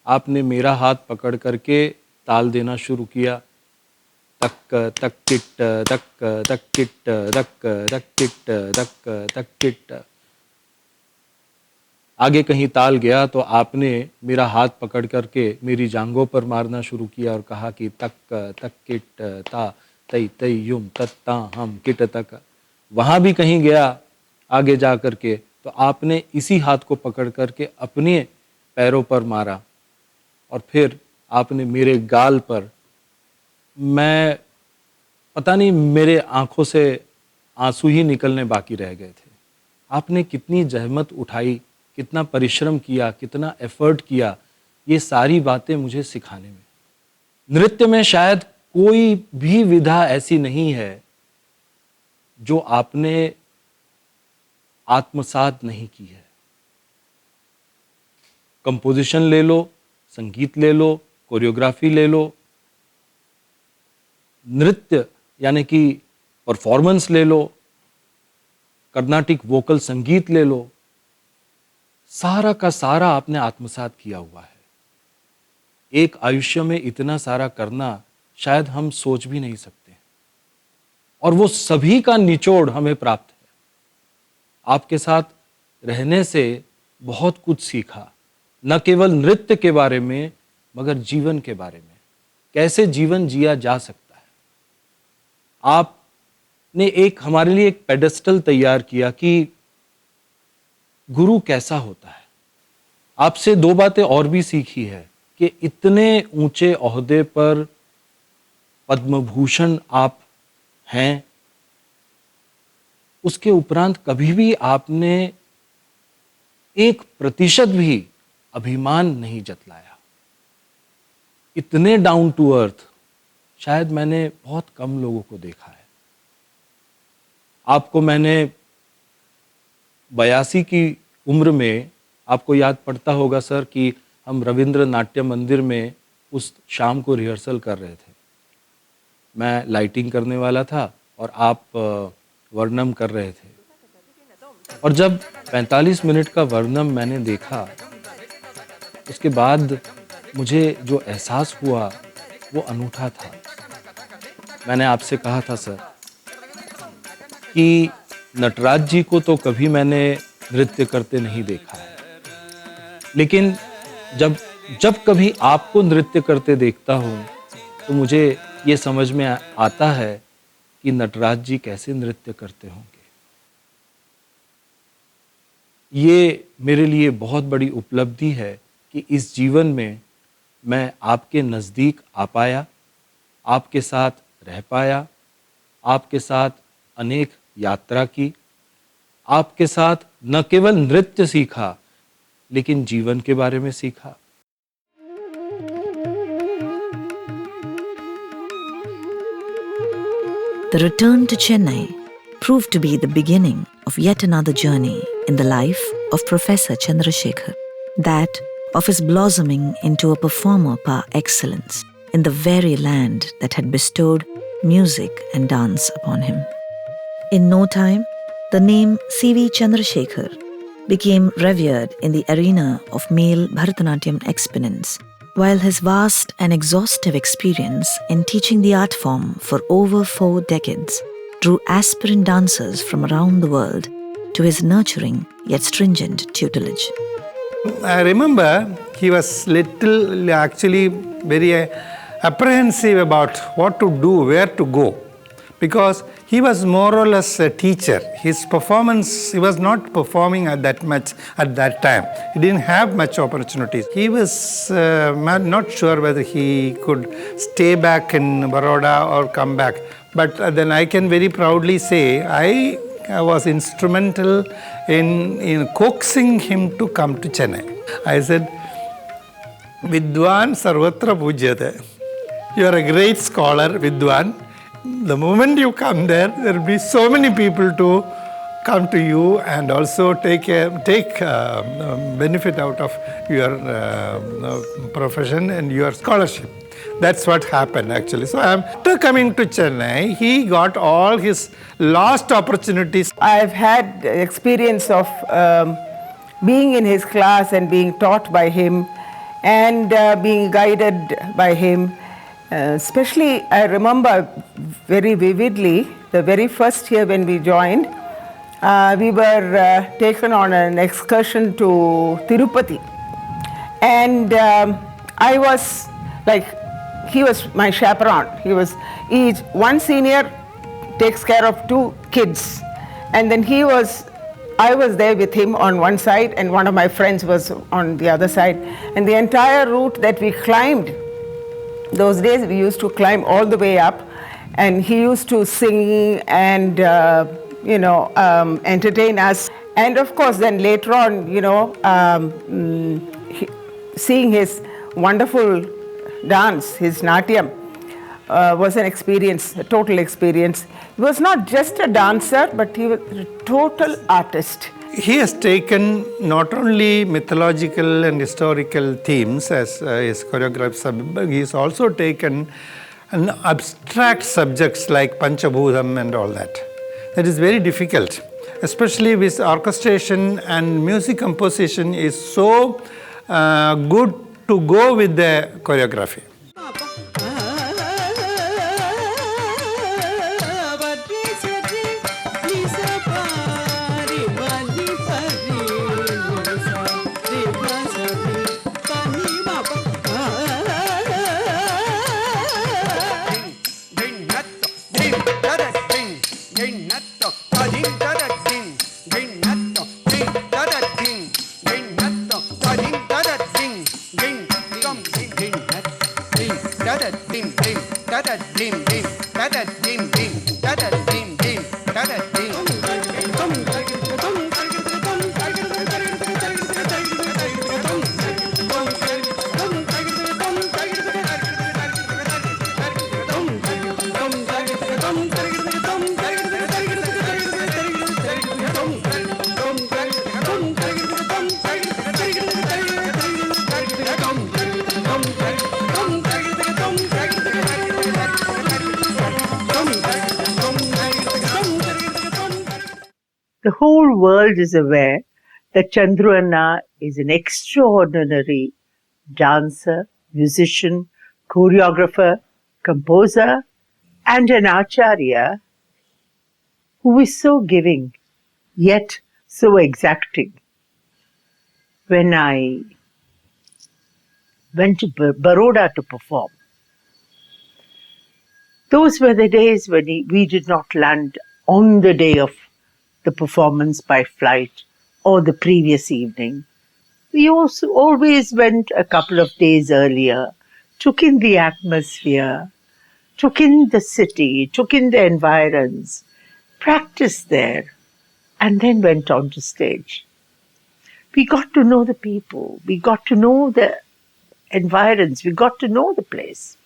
आपने मेरा हाथ पकड़ करके ताल देना शुरू किया, तक तक किट तक तक किट तक तक किट तक तक किट। आगे कहीं ताल गया तो आपने मेरा हाथ पकड़ करके मेरी जांघों पर मारना शुरू किया और कहा कि तक तक किट ता तई तई युम तत्ता हम किट तक। वहाँ भी कहीं गया आगे जा करके तो आपने इसी हाथ को पकड़ करके अपने पैरों पर मारा और फिर आपने मेरे गाल पर, मैं पता नहीं मेरे आंखों से आंसू ही निकलने बाकी रह गए थे। आपने कितनी जहमत उठाई, कितना परिश्रम किया, कितना एफर्ट किया, ये सारी बातें मुझे सिखाने में। नृत्य में शायद कोई भी विधा ऐसी नहीं है जो आपने आत्मसात नहीं की है। कंपोजिशन ले लो, संगीत ले लो, कोरियोग्राफी ले लो, नृत्य यानी कि परफॉर्मेंस ले लो, कर्नाटिक वोकल संगीत ले लो, सारा का सारा आपने आत्मसात किया हुआ है। एक आयुष्य में इतना सारा करना शायद हम सोच भी नहीं सकते, और वो सभी का निचोड़ हमें प्राप्त है। आपके साथ रहने से बहुत कुछ सीखा, न केवल नृत्य के बारे में मगर जीवन के बारे में, कैसे जीवन जिया जा सकता है। आपने एक हमारे लिए एक पेडेस्टल तैयार किया कि गुरु कैसा होता है। आपसे दो बातें और भी सीखी है कि इतने ऊंचे ओहदे पर पद्मभूषण आप हैं, उसके उपरांत कभी भी आपने 1% भी अभिमान नहीं जतलाया। इतने डाउन टू अर्थ शायद मैंने बहुत कम लोगों को देखा है। आपको मैंने 82 की उम्र में, आपको याद पड़ता होगा सर कि हम रविंद्र नाट्य मंदिर में उस शाम को रिहर्सल कर रहे थे। मैं लाइटिंग करने वाला था और आप वर्णम कर रहे थे, और जब 45 मिनट का वर्णम मैंने देखा, उसके बाद मुझे जो एहसास हुआ वो अनूठा था। मैंने आपसे कहा था सर कि नटराज जी को तो कभी मैंने नृत्य करते नहीं देखा है, लेकिन जब कभी आपको नृत्य करते देखता हूँ तो मुझे ये समझ में आता है कि नटराज जी कैसे नृत्य करते होंगे। ये मेरे लिए बहुत बड़ी उपलब्धि है कि इस जीवन में मैं आपके नज़दीक आ पाया, आपके साथ रह पाया, आपके साथ अनेक यात्रा की, आपके साथ न केवल नृत्य सीखा लेकिन जीवन के बारे में सीखा। The return to Chennai proved to be the beginning of yet another journey in the life of Professor Chandrasekhar, that of his blossoming into a performer par excellence in the very land that had bestowed music and dance upon him. In no time, the name C.V.Chandrasekhar became revered in the arena of male Bharatanatyam exponents, while his vast and exhaustive experience in teaching the art form for over 4 decades drew aspirant dancers from around the world to his nurturing yet stringent tutelage. I remember he was actually very apprehensive about what to do, where to go, because he was more or less a teacher. His performance, he was not performing that much at that time. He didn't have much opportunities. He was not sure whether he could stay back in Baroda or come back. But then I can very proudly say I was instrumental in coaxing him to come to Chennai. I said, Vidwan Sarvatra Pujyate. You are a great scholar, Vidwan. The moment you come there, there will be so many people to come to you and also take benefit out of your profession and your scholarship. That's what happened actually. So after coming to Chennai, he got all his lost opportunities. I've had experience of being in his class and being taught by him and being guided by him. Especially, I remember very vividly the very first year when we joined, we were taken on an excursion to Tirupati, and I was like, he was my chaperone. One senior takes care of 2 kids, and then he was I was there with him on one side and one of my friends was on the other side. And the entire route that we climbed, those days we used to climb all the way up, and he used to sing and entertain us. And of course then later on, seeing his wonderful dance, his natyam, was an experience, a total experience. He was not just a dancer, but he was a total artist. He has taken not only mythological and historical themes as his choreographs, but he has also taken an abstract subjects like Panchabhudam and all that. That is very difficult, especially with orchestration and music composition is so good to go with the choreography. The whole world is aware that Chandru Anna is an extraordinary dancer, musician, choreographer, composer, and an acharya who is so giving, yet so exacting. When I went to Baroda to perform, those were the days when we did not land on the day of the performance by flight or the previous evening. We also always went a couple of days earlier, took in the atmosphere, took in the city, took in the environs, practiced there, and then went on to stage. We got to know the people, we got to know the environs, we got to know the place.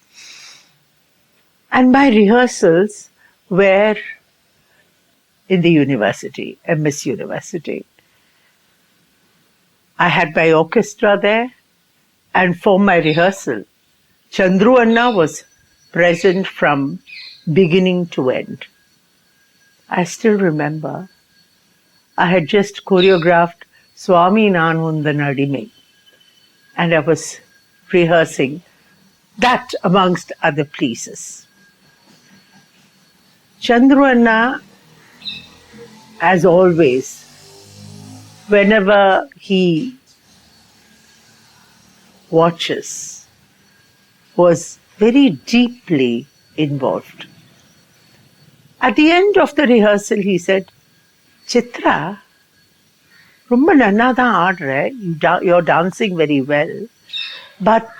And my rehearsals were in the university, MS University. I had my orchestra there, and for my rehearsal, Chandru Anna was present from beginning to end. I still remember I had just choreographed Swami Nanundan Adime, and I was rehearsing that amongst other pieces. Chandru Anna, as always, whenever he watches, was very deeply involved. At the end of the rehearsal, he said, Chitra, ரொம்ப நன்னா தான் ஆடுற, you're dancing very well, but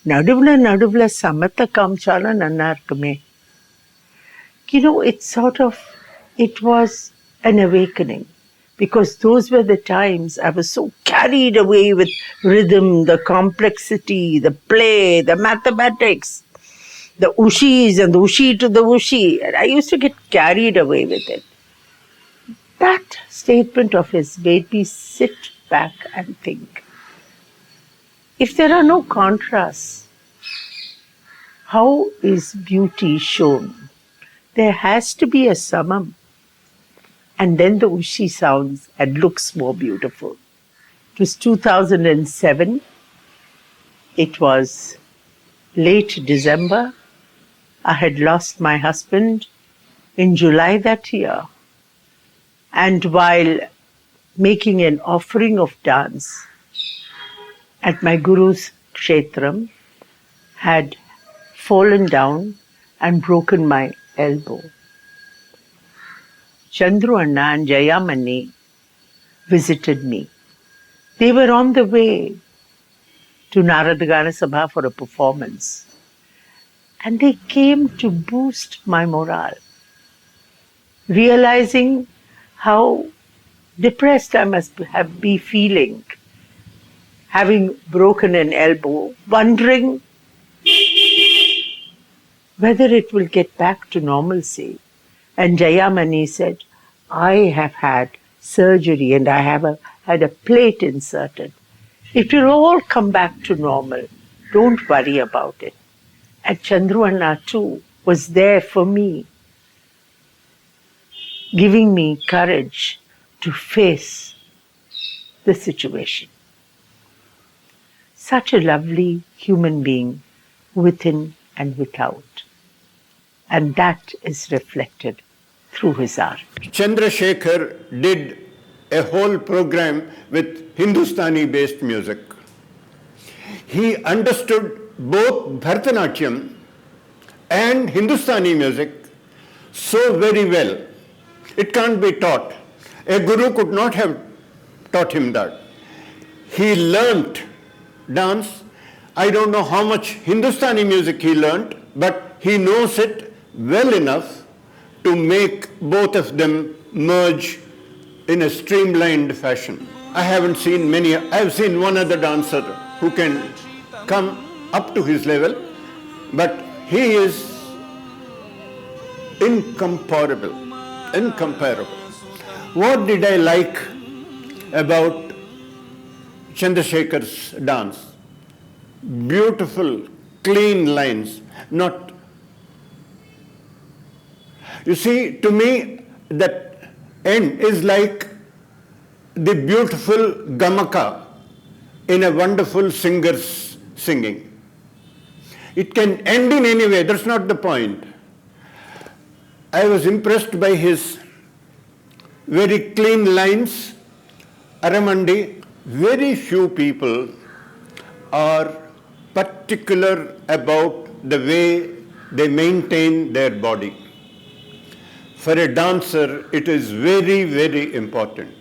நடுவுல சமத்தை காமிச்சாலும் நன்னா இருக்குமே. It was an awakening, because those were the times I was so carried away with rhythm, the complexity, the play, the mathematics, the ushis and the ushi to the ushi. And I used to get carried away with it. That statement of his made me sit back and think, if there are no contrasts, how is beauty shown? There has to be a samam. And then the ushi sounds and looks more beautiful. It was 2007. It was late December. I had lost my husband in July that year. And while making an offering of dance at my guru's kshetram, had fallen down and broken my elbow. Chandru Anna and Jayamani visited me. They were on the way to Naradagana Sabha for a performance. And they came to boost my morale, realizing how depressed I must be feeling, having broken an elbow, wondering whether it will get back to normalcy. And Jayamani said, I have had surgery and I have had a plate inserted. It will all come back to normal. Don't worry about it. And Chandru Anna too was there for me, giving me courage to face the situation. Such a lovely human being within and without. And that is reflected through his art. Chandrasekhar did a whole program with Hindustani-based music. He understood both Bharatanatyam and Hindustani music so very well. It can't be taught. A guru could not have taught him that. He learnt dance. I don't know how much Hindustani music he learnt, but he knows it well enough to make both of them merge in a streamlined fashion. I haven't seen many. I have seen one other dancer who can come up to his level, but he is incomparable. What did I like about Chandrasekhar's dance? Beautiful, clean lines, not... You see, to me, that end is like the beautiful gamaka in a wonderful singer's singing. It can end in any way, that's not the point. I was impressed by his very clean lines. Aramandi, very few people are particular about the way they maintain their body. For a dancer, it is very, very important.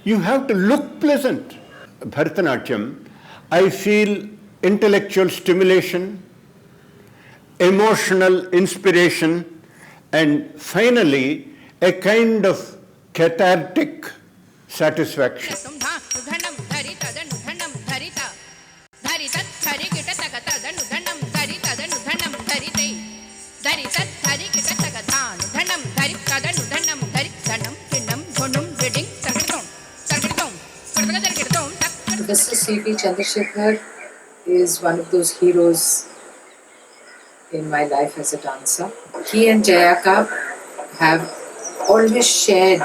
You have to look pleasant. Bharatanatyam, I feel intellectual stimulation, emotional inspiration, and finally, a kind of cathartic satisfaction. Professor C.V. Chandrasekhar is one of those heroes in my life as a dancer. He and Jayaka have always shared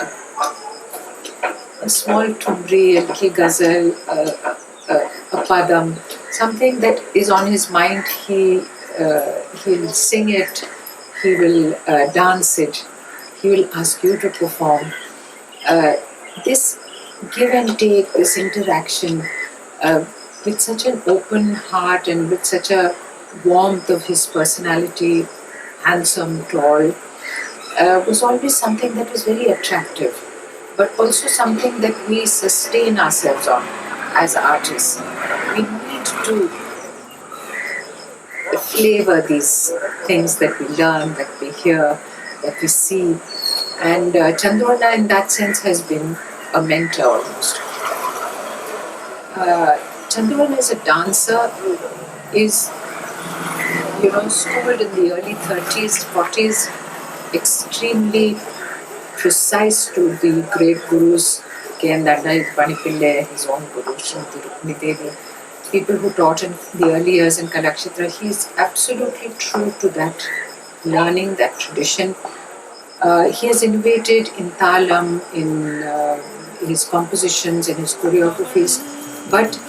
a small tumri, a little ghazal, a padam, something that is on his mind. He'll sing it, he will dance it, he will ask you to perform. This give and take, this interaction with such an open heart and with such a warmth of his personality, handsome, tall, was always something that was very attractive, but also something that we sustain ourselves on as artists. We need to flavor these things that we learn, that we hear, that we see. And Chandru in that sense has been a mentor almost. Chandru as a dancer is, schooled in the early 30s, 40s, extremely precise to the great gurus, K.N. Dadda, Panipille, his own guru, Srimati Rukmini Devi, people who taught in the early years in Kalakshetra. He is absolutely true to that learning, that tradition. He has innovated in talam, in his compositions, in his choreographies, but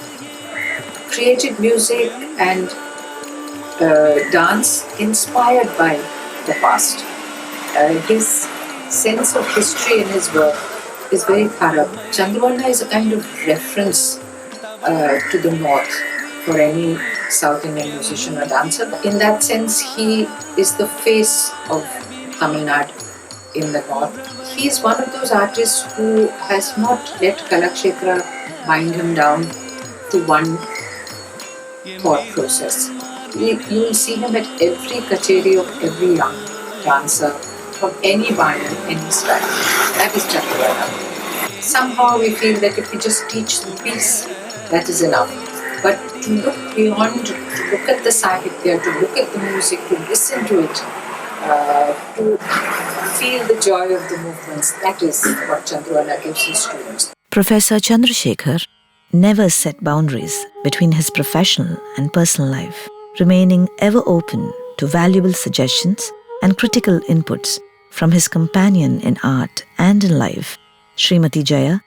created music and dance inspired by the past. His sense of history in his work is very thorough. Chandru is a kind of reference to the north for any South Indian musician or dancer. In that sense, he is the face of Tamil Nadu in the north. he is one of those artists who has not let Kalakshetra bind him down to one thought process. You will see him at every kacheri of every young dancer from any bayan, any style. That is Chandrasekhar. Somehow we feel that if we just teach the piece, that is enough. But to look beyond, to look at the sahitya, to look at the music, to listen to it, to feel the joy of the movements, that is what Chandrawala gives his students. Professor Chandrasekhar never set boundaries between his professional and personal life, remaining ever open to valuable suggestions and critical inputs from his companion in art and in life, Srimati Jaya,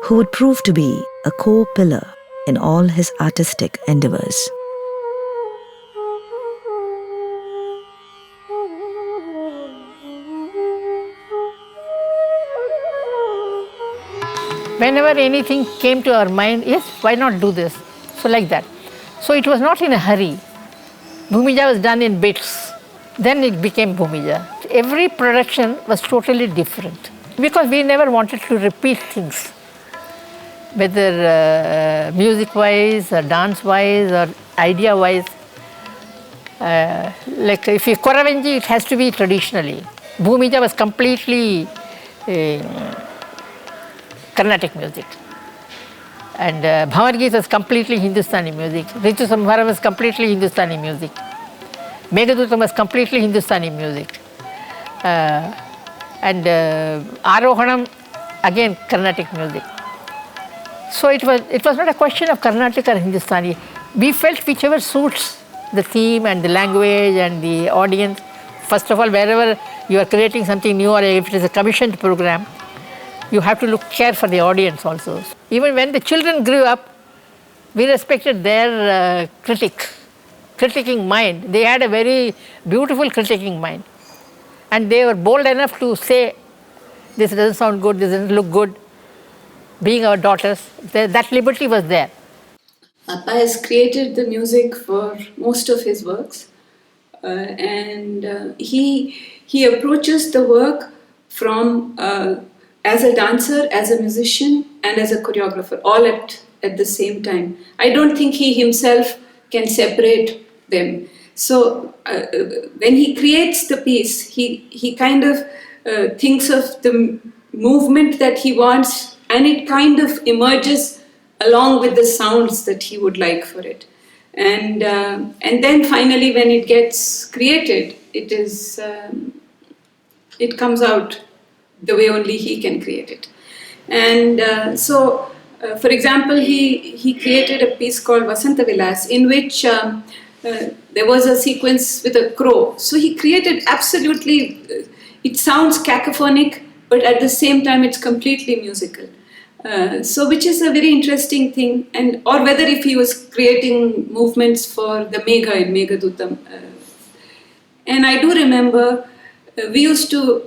who would prove to be a core pillar in all his artistic endeavors. Whenever anything came to our mind, yes, why not do this? So like that. So it was not in a hurry. Bhumija was done in bits. Then it became Bhumija. Every production was totally different because we never wanted to repeat things, whether music-wise or dance-wise or idea-wise. Like if you Koravanji, it has to be traditionally. Bhumija was completely Carnatic music. And Bhamargit was completely Hindustani music. Ritu Samharam was completely Hindustani music. Meghadutam was completely Hindustani music. And Arohanam, again Carnatic music. So it was not a question of Carnatic or Hindustani. We felt whichever suits the theme and the language and the audience. First of all, wherever you are creating something new or if it is a commissioned program, you have to care for the audience also. Even when the children grew up, we respected their critiquing mind. They had a very beautiful critiquing mind. And they were bold enough to say, this doesn't sound good, this doesn't look good. Being our daughters, that liberty was there. Appa has created the music for most of his works. And he approaches the work from as a dancer, as a musician, and as a choreographer, all at the same time. I don't think he himself can separate them. So when he creates the piece, he kind of thinks of the movement that he wants, and it kind of emerges along with the sounds that he would like for it. And then finally, when it gets created, it comes out the way only he can create it. And so, for example, he created a piece called Vasanta Vilas, in which there was a sequence with a crow. So he created absolutely, it sounds cacophonic, but at the same time it's completely musical. So which is a very interesting thing, or whether if he was creating movements for the Megha in Meghadutam. And I do remember we used to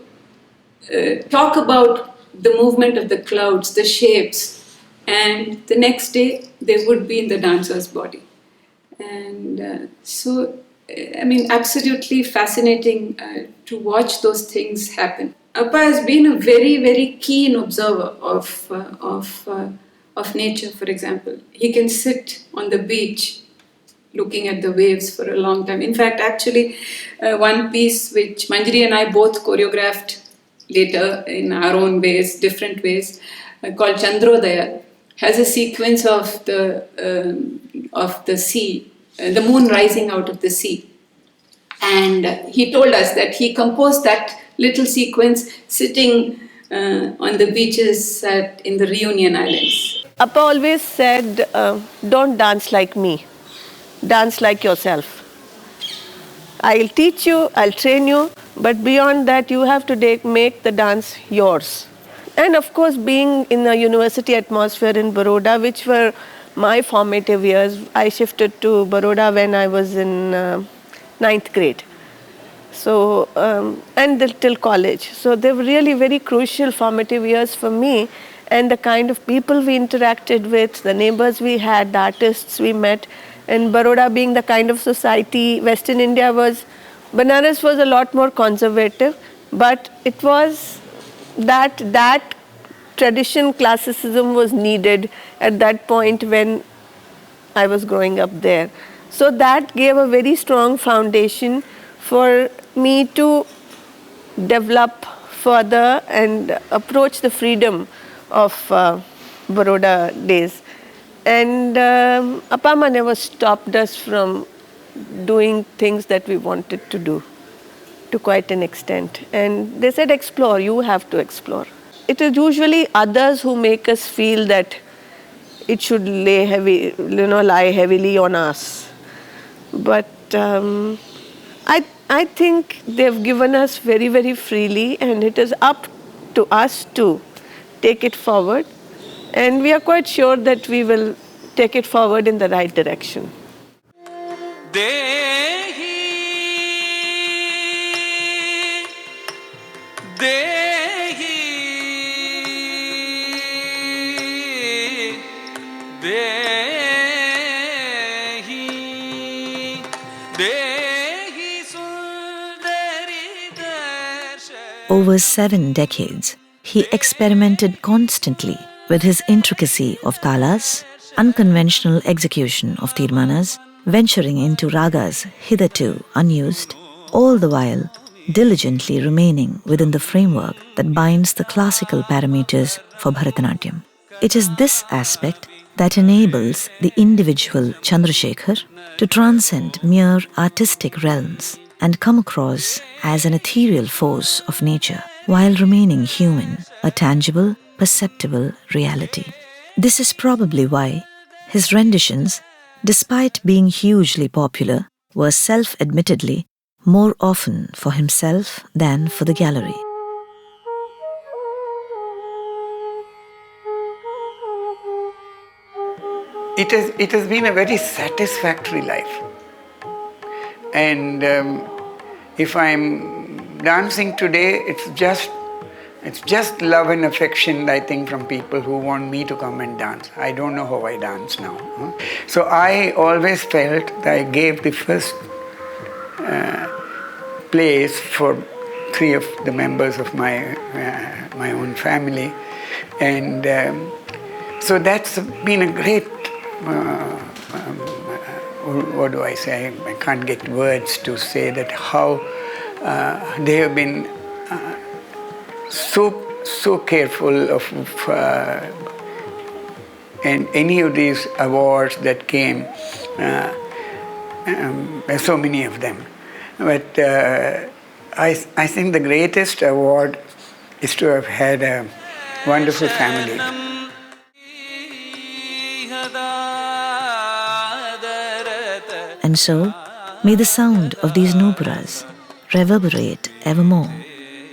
talk about the movement of the clouds, the shapes, and the next day they would be in the dancer's body. And so, I mean, absolutely fascinating to watch those things happen. Appa has been a very, very keen observer of nature, for example. He can sit on the beach looking at the waves for a long time. In fact, actually, one piece which Manjari and I both choreographed later in our own ways, different ways, called Chandrodaya, has a sequence of the sea, the moon rising out of the sea. And he told us that he composed that little sequence sitting on the beaches in the Reunion Islands. Appa always said, don't dance like me, dance like yourself. I'll teach you, I'll train you, but beyond that you have to make the dance yours. And of course, being in a university atmosphere in Baroda, which were my formative years, I shifted to Baroda when I was in 9th grade. So, and till college. So they were really very crucial formative years for me, and the kind of people we interacted with, the neighbors we had, the artists we met. And Baroda being the kind of society, Western India Banaras was a lot more conservative, but it was that tradition, classicism was needed at that point when I was growing up there. So that gave a very strong foundation for me to develop further and approach the freedom of Baroda days. And Appa never stopped us from doing things that we wanted to do to quite an extent. And they said, explore, you have to explore. It is usually others who make us feel that it should lie heavily on us. But I think they've given us very, very freely, and it is up to us to take it forward. And we are quite sure that we will take it forward in the right direction. Over 7 decades, he experimented constantly with his intricacy of talas, unconventional execution of tirmanas, venturing into ragas hitherto unused, all the while diligently remaining within the framework that binds the classical parameters for Bharatanatyam. It is this aspect that enables the individual Chandrasekhar to transcend mere artistic realms and come across as an ethereal force of nature while remaining human, a tangible, perceptible reality. This is probably why his renditions, despite being hugely popular, were self-admittedly more often for himself than for the gallery. It has been a very satisfactory life. And if I'm dancing today, it's just love and affection, I think, from people who want me to come and dance. I don't know how I dance now. So I always felt that I gave the first place for 3 of the members of my own family. And so that's been a great, what do I say? I can't get words to say that how they have been so careful of and any of these awards that came. So many of them. But I think the greatest award is to have had a wonderful family. And so, may the sound of these nupuras reverberate evermore.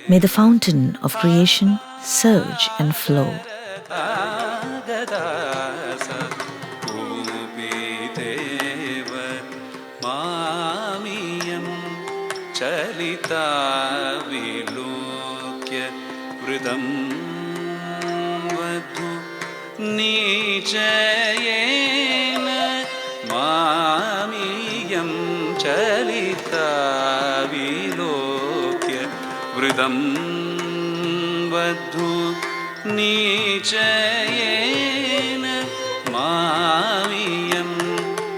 May the fountain of creation surge and flow. वृदं वधु निचयेन मामियं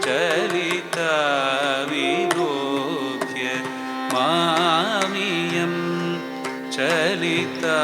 चलिता विलोक्य मामियं चलिता